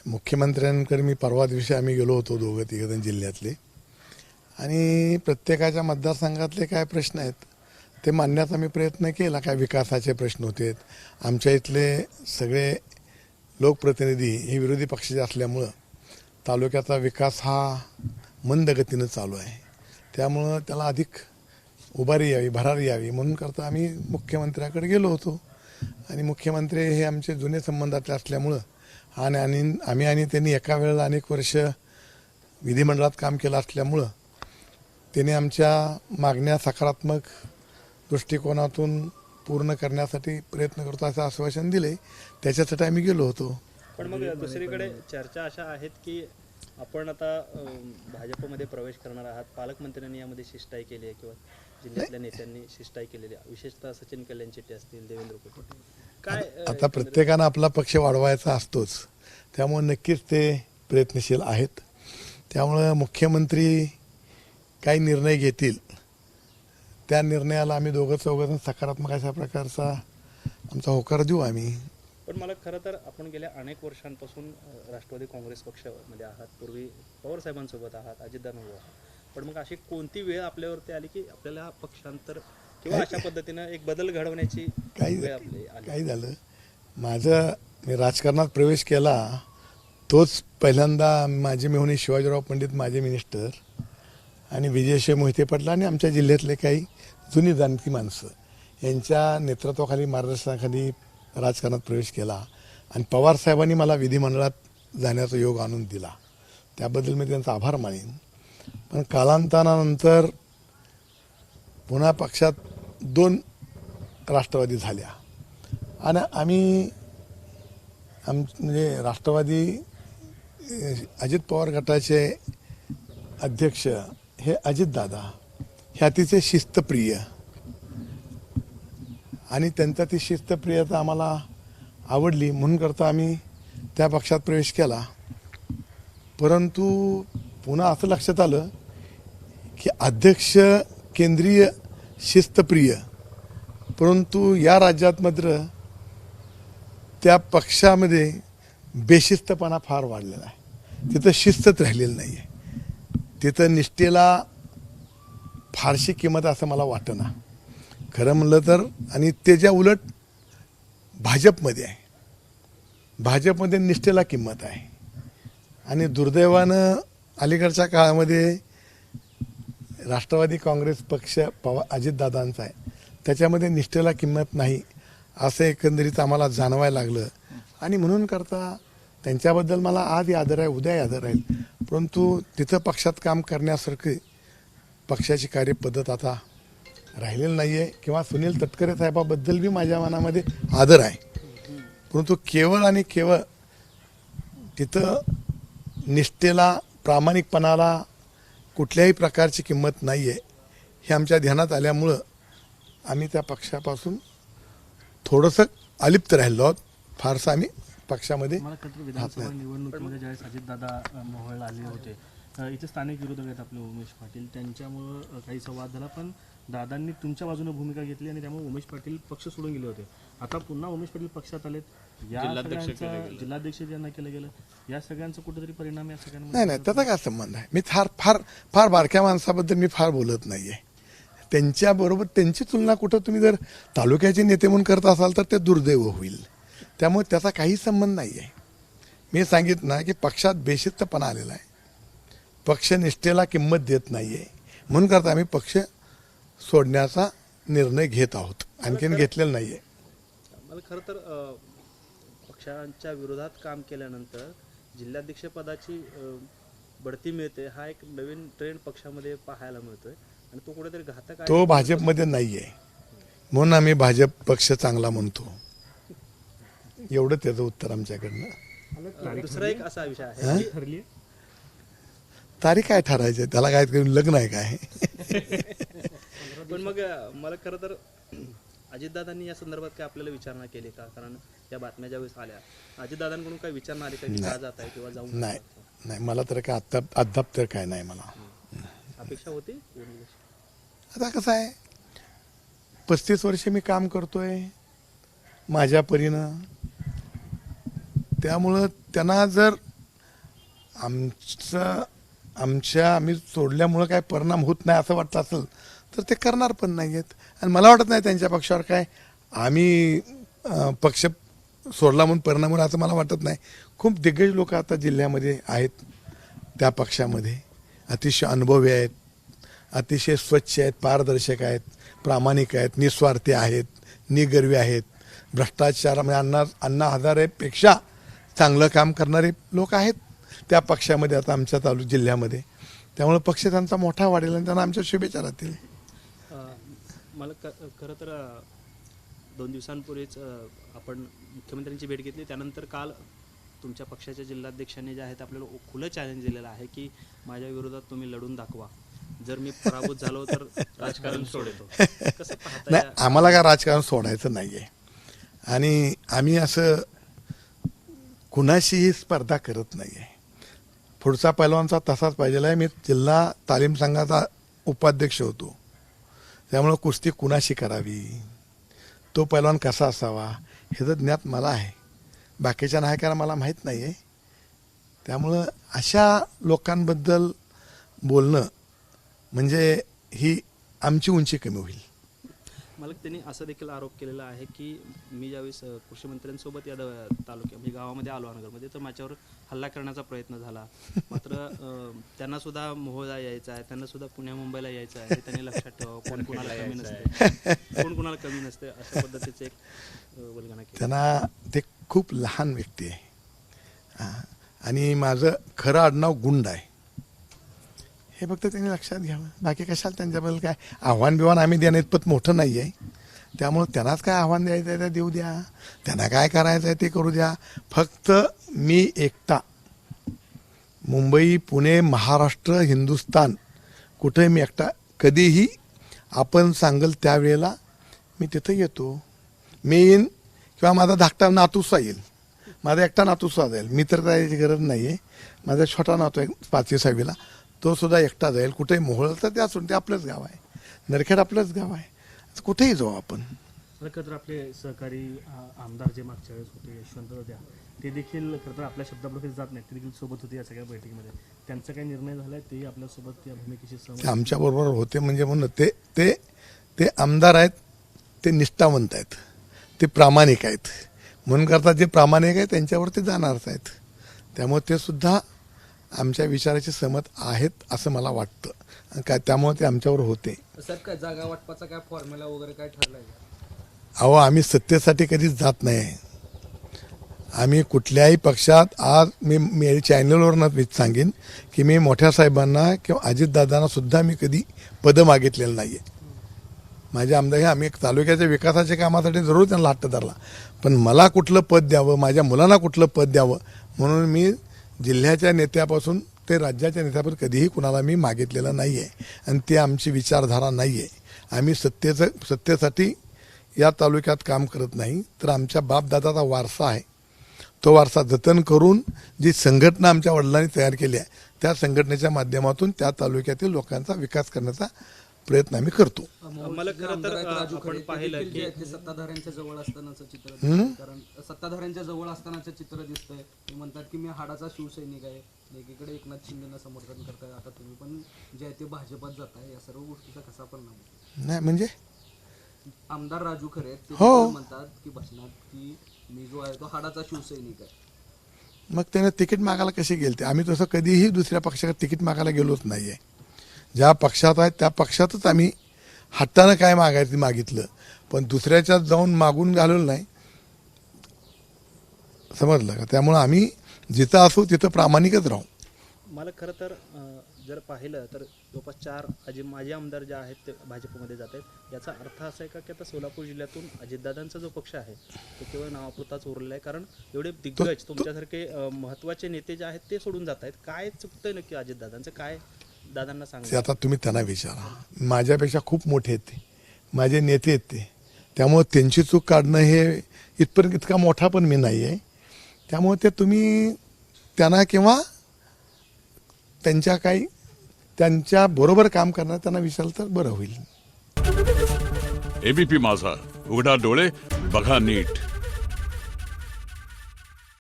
मुख्यमंत्र्यांकडे मी परवा दिवशी आम्ही गेलो होतो दोघं तिघजण जिल्ह्यातले आणि प्रत्येकाच्या मतदारसंघातले काय प्रश्न आहेत ते मांडण्याचा मी प्रयत्न केला. काय विकासाचे प्रश्न होते. आमच्या इथले सगळे लोकप्रतिनिधी हे विरोधी पक्षाचे असल्यामुळं तालुक्याचा विकास हा मंद गतीनं चालू आहे. त्यामुळं त्याला अधिक उभारी यावी, भरारी यावी म्हणून करता आम्ही मुख्यमंत्र्याकडे गेलो होतो. आणि मुख्यमंत्री हे आमचे जुने संबंधातले असल्यामुळं आणि आम्ही आणि त्यांनी एका वेळेला अनेक वर्ष विधिमंडळात काम केलं असल्यामुळं त्यांनी आमच्या मागण्या सकारात्मक दृष्टिकोनातून पूर्ण करण्यासाठी प्रयत्न करतो असं आश्वासन दिले. त्याच्यासाठी आम्ही गेलो होतो. पण मग दुसरीकडे चर्चा अशा आहेत की आपण आता भाजपमध्ये प्रवेश करणार आहात. पालकमंत्र्यांनी यामध्ये शिष्टाई केली आहे किंवा जिल्ह्यातल्या नेत्यांनी शिष्टाई केलेली आहे, विशेषतः सचिन कल्याण शेट्टी असतील, देवेंद्र कुटुंब. काय आता प्रत्येकानं आपला पक्ष वाढवायचा असतोच, त्यामुळे नक्कीच ते प्रयत्नशील आहेत. त्यामुळं मुख्यमंत्री काही निर्णय घेतील त्या निर्णयाला आम्ही दोघं चौघं सकारात्मक अशा प्रकारचा आमचा होकार देऊ आम्ही. पण मला खरं तर आपण गेल्या अनेक वर्षांपासून राष्ट्रवादी काँग्रेस पक्षामध्ये आहात, पूर्वी पवार साहेबांसोबत आहात, अजितदादांसोबत आहात. पण मग अशी कोणती वेळ आपल्यावरती आली की आपल्याला पक्षांतर किंवा अशा पद्धतीनं एक बदल घडवण्याची वेळ आपली आली? काही झालं, मी राजकारणात प्रवेश केला तोच पहिल्यांदा माझे मेहुणे शिवाजीराव पंडित माझे मिनिस्टर आणि विजयशिव मोहिते पाटील आणि आमच्या जिल्ह्यातले काही जुनी जाणती माणसं यांच्या नेतृत्वाखाली, मार्गदर्शनाखाली राजकारणात प्रवेश केला. आणि पवार साहेबांनी मला विधिमंडळात जाण्याचा योग आणून दिला, त्याबद्दल मी त्यांचा आभार मानेन. पण कालांतरानंतर पुन्हा पक्षात 2 राष्ट्रवादी झाल्या आणि आम्ही म्हणजे राष्ट्रवादी अजित पवार गटाचे अध्यक्ष हे अजितदादा हे अतिशय शिस्तप्रिय आणि त्यांचा ती शिस्तप्रियता आम्हाला आवडली म्हणून करता आम्ही त्या पक्षात प्रवेश केला. परंतु पुन्हा असं लक्षात आलं की अध्यक्ष केंद्रीय शिस्तप्रिय, परंतु या राज्यात मात्र त्या पक्षामध्ये बेशिस्तपणा फार वाढलेला आहे. तिथं शिस्तच राहिलेली नाही आहे. तिथं निष्ठेला फारशी किंमत असं मला वाटतं ना खरं म्हणलं तर. आणि त्याच्या उलट भाजपमध्ये आहे, भाजपमध्ये निष्ठेला किंमत आहे. आणि दुर्दैवानं अलीकडच्या काळामध्ये राष्ट्रवादी काँग्रेस पक्ष अजितदादांचा आहे, त्याच्यामध्ये निष्ठेला किंमत नाही असं एकंदरीत आम्हाला जाणवायला लागलं. आणि म्हणून करता त्यांच्याबद्दल मला आजही आदर आहे, उद्याही आदर आहे. परंतु तिथं पक्षात काम करण्यासारखी पक्षाची कार्यपद्धत आता राहिलेली नाही आहे. किंवा सुनील तटकरे साहेबाबद्दल बी माझ्या मनामध्ये आदर आहे, परंतु केवळ आणि केवळ तिथं निष्ठेला, प्रामाणिकपणाला कुठल्याही प्रकारची किंमत नाही आहे हे आमच्या ध्यानात आल्यामुळं आम्ही त्या पक्षापासून थोडंसं अलिप्त राहिलो आहोत. फारसं आम्ही पक्षामध्ये विधानसभा निवडणुकीमध्ये ज्यावेळेस अजितदादा मोहोळला आले होते, इथे स्थानिक विरोधक आहेत आपले उमेश पाटील, त्यांच्यामुळं काही संवाद झाला. पण दादांनी तुमच्या बाजूने भूमिका घेतली आणि त्यामुळे उमेश पाटील पक्ष सोडून गेले होते. आता पुन्हा उमेश पाटील पक्षात आलेत, या सगळ्यांचा जिल्हाध्यक्ष ज्यांना केलं गेलं, या सगळ्यांचा कुठेतरी परिणाम या सगळ्यांना नाही, त्याचा काय संबंध आहे. मी फार बारक्या माणसाबद्दल मी फार बोलत नाही आहे. त्यांच्याबरोबर त्यांची तुलना कुठं तुम्ही जर तालुक्याचे नेते म्हणून करत असाल तर ते दुर्दैव होईल. त्यामुळे त्याचा काही संबंध नाही आहे. मी सांगितलं ना की पक्षात बेशिस्तपणा आलेला आहे, पक्ष निष्ठेला किंमत देत नाही आहे, म्हणून करता आम्ही पक्ष सोडण्याचा निर्णय घेत आहोत, आणखीन घेतलेला नाही आहे. मला खरं तर पक्षांच्या विरोधात काम केल्यानंतर जिल्हाध्यक्षपदाची बढती मिळते, हा एक नवीन ट्रेंड पक्षामध्ये पाहायला मिळतोय आणि तो कुठेतरी घातक आहे. तो भाजपमध्ये नाही आहे म्हणून आम्ही भाजप पक्ष चांगला म्हणतो. एवढं त्याचं उत्तर आमच्याकडनं. दुसरा एक असा विषय आहे की ठरली तारीख काय ठरायचं, त्याला काय लग्न आहे काय? पण मग मला खरं तर अजितदादांनी या संदर्भात काय आपल्याला विचारणा केली का? कारण या बातम्या ज्यावेळेस आल्या अजितदादांकडून काही विचारणा आली का की का जात आहे किंवा जाऊ नाही, मला तर काय अद्याप तर काय नाही. मला अपेक्षा होती. आता कसं आहे, 35 वर्ष मी काम करतोय माझ्या परीनं, त्यामुळं त्यांना जर आम्ही सोडल्यामुळं काय परिणाम होत नाही असं वाटतं असेल तर ते करणार पण नाही आहेत. आणि मला वाटत नाही त्यांच्या पक्षावर काय आम्ही पक्ष सोडला म्हणून परिणाम होईल असं मला वाटत नाही. खूप दिग्गज लोक आता जिल्ह्यामध्ये आहेत त्या पक्षामध्ये, अतिशय अनुभवी आहेत, अतिशय स्वच्छ आहेत, पारदर्शक आहेत, प्रामाणिक आहेत, निस्वार्थी आहेत, निगर्वी आहेत, भ्रष्टाचार म्हणजे अण्णा हजारेपेक्षा चांगलं काम करणारे लोक आहेत त्या पक्षामध्ये आता आमच्या जिल्ह्यामध्ये. त्यामुळे पक्ष त्यांचा मोठा वाढेल आणि त्यांना आमच्या शुभेच्छा राहतील. मला खरं तर 2 दिवसांपूर्वीच आपण मुख्यमंत्र्यांची भेट घेतली. त्यानंतर काल तुमच्या पक्षाच्या जिल्हाध्यक्षांनी जे आहे ते आपल्याला खुलं चॅलेंज दिलेलं आहे की माझ्या विरोधात तुम्ही लढून दाखवा, जर मी पराभूत झालो तर राजकारण सोडतो. कसं पाहता? नाही, आम्हाला काय राजकारण सोडायचं नाही आहे आणि आम्ही असं कुणाशीही स्पर्धा करत नाही आहे. पुढचा पैलवानचा तसाच पाहिजे आहे. मी जिल्हा तालीम संघाचा उपाध्यक्ष होतो, त्यामुळं कुस्ती कुणाशी करावी, तो पैलवान कसा असावा ह्याचं ज्ञात मला आहे, बाकीच्या नाही कारण मला माहीत नाही आहे. त्यामुळं अशा लोकांबद्दल बोलणं म्हणजे ही आमची उंची कमी होईल. मला त्यांनी असं देखील आरोप केलेला आहे की मी ज्यावेळेस कृषी मंत्र्यांसोबत या तालुक्या म्हणजे गावामध्ये आलो नगरमध्ये तर माझ्यावर हल्ला करण्याचा प्रयत्न झाला. मात्र त्यांना सुद्धा मोहोळा यायचा आहे, त्यांना सुद्धा पुण्या मुंबईला यायचं आहे, हे त्यांनी लक्षात ठेवावं. कोण कुणाला कमी नसते, कोण कुणाला कमी नसते अशा पद्धतीचे एक वल्गना केली. त्यांना ते खूप लहान व्यक्ती आहे आणि माझं खरं आडनाव गुंड आहे हे फक्त त्यांनी लक्षात घ्यावं. बाकी कशाला त्यांच्याबद्दल काय आव्हान बिव्हान आम्ही देणं इतपत मोठं नाही आहे. त्यामुळं त्यांनाच काय आव्हान द्यायचं आहे ते देऊ द्या, त्यांना काय करायचं आहे ते करू द्या. फक्त मी एकटा मुंबई, पुणे, महाराष्ट्र, हिंदुस्तान कुठे मी एकटा कधीही आपण सांगल त्यावेळेला मी तिथं येतो. मी येईन किंवा माझा धाकटा नातूसा येईल, माझा एकटा नातूसा जाईल, मी तर जायची गरज नाही आहे. माझा छोटा नातू आहे 5वी 6वीला, तो सुद्धा एकटा जाईल. कुठेही मोहळ तर त्या सोडून ते आपलंच गाव आहे, नरखेड आपलंच गाव आहे, कुठेही जाऊ आपण. खरं तर आपले सहकारी आमदार जे मागच्या वेळेस होते यशवंत द्या, ते देखील खरं तर आपल्या शब्दाबरोबर जात नाहीत, ते देखील सोबत होते या सगळ्या बैठकीमध्ये. त्यांचा काही निर्णय झाला आहे तेही आपल्यासोबत या भूमिकेशी सहमत? आमच्याबरोबर होते म्हणजे म्हणून ते ते ते आमदार आहेत, ते निष्ठावंत आहेत, ते प्रामाणिक आहेत, म्हणून करता जे प्रामाणिक आहेत त्यांच्यावर ते जाणारच आहेत. त्यामुळे ते सुद्धा आमच्या विचाराचे सहमत आहेत असं मला वाटतं. काय त्यामुळे ते आमच्यावर होते. सर काय जागा वाटपाचा काय फॉर्म्युला वगैरे काय ठरलाय? अहो, आम्ही सत्तेसाठी कधीच जात नाही. आम्ही कुठल्याही पक्षात आज मी चॅनलवरच सांगेन की मी मोठ्या साहेबांना किंवा अजितदादांना सुद्धा मी कधी पदं मागितलेलं नाही आहे. माझ्या आमदार आम्ही एक तालुक्याच्या विकासाच्या कामासाठी जरूर त्यांना हट्ट धरला, पण मला कुठलं पद द्यावं, माझ्या मुलांना कुठलं पद द्यावं म्हणून मी जिल्ह्याच्या नेत्यापासून ते राज्याच्या नेत्यापासून कधीही कुणाला मी मागितलेलं नाही आहे आणि ते आमची विचारधारा नाही आहे. आम्ही सत्तेसाठी या तालुक्यात काम करत नाही, तर आमच्या बापदादाचा वारसा आहे, तो वारसा जतन करून जी संघटना आमच्या वडिलांनी तयार केली आहे त्या संघटनेच्या माध्यमातून त्या तालुक्यातील लोकांचा विकास करण्याचा प्रयत्न आम्ही करतो. मला खरं तर आपण पाहिलं की ते सत्ताधाऱ्यांच्या जवळ असतानाचं चित्र कारण सत्ताधाऱ्यांच्या जवळ असतानाचं चित्र दिसतंय. ते म्हणतात की मी हाडाचा शिवसैनिक आहे, एकीकडे एकनाथ शिंदेना समर्थन करताय, आता तुम्ही पण जे आहे ते भाजपात जाताय, या सर्व गोष्टीचा कसा परिणाम होतो? नाही म्हणजे आमदार राजू खरे ते हो. म्हणतात की भाषणात की मी जो आहे तो हाडाचा शिवसैनिक आहे. मग त्याने तिकीट मागायला कशी गेलते? आम्ही तसं कधीही दुसऱ्या पक्षाकडे तिकीट मागायला गेलोच नाही आहे. ज्या पक्षात आहे त्या पक्षातच आम्ही हट्टानं काय मागितलं, पण दुसऱ्याच्यात जाऊन मागून घालवलं नाही, समजलं का? त्यामुळं आम्ही जिथं असू तिथं प्रामाणिकच राहू. मला खरं तर जर पाहिलं तर जवळपास 4 माजी आमदार जे आहेत ते भाजपमध्ये जात आहेत. याचा अर्थ असा आहे का की आता सोलापूर जिल्ह्यातून अजितदादांचा जो पक्ष आहे तो केवळ नावापुरताच उरलेला आहे? कारण एवढे दिग्गज तुमच्यासारखे महत्त्वाचे नेते जे आहेत ते सोडून जात आहेत. काय चुकतंय नक्की अजितदादांचं? काय दादांना ते सांगा. आता तुम्ही त्यांना विचारा. माझ्यापेक्षा खूप मोठे आहेत ते, माझे नेते आहेत ते. त्यामुळे त्यांची चूक काढणं हे इतका मोठा पण मी नाही आहे. त्यामुळे ते तुम्ही त्यांना किंवा त्यांच्या बरोबर काम करणार त्यांना विचारलं तर बरं होईल. एबीपी माझा, उघडा डोळे बघा नीट.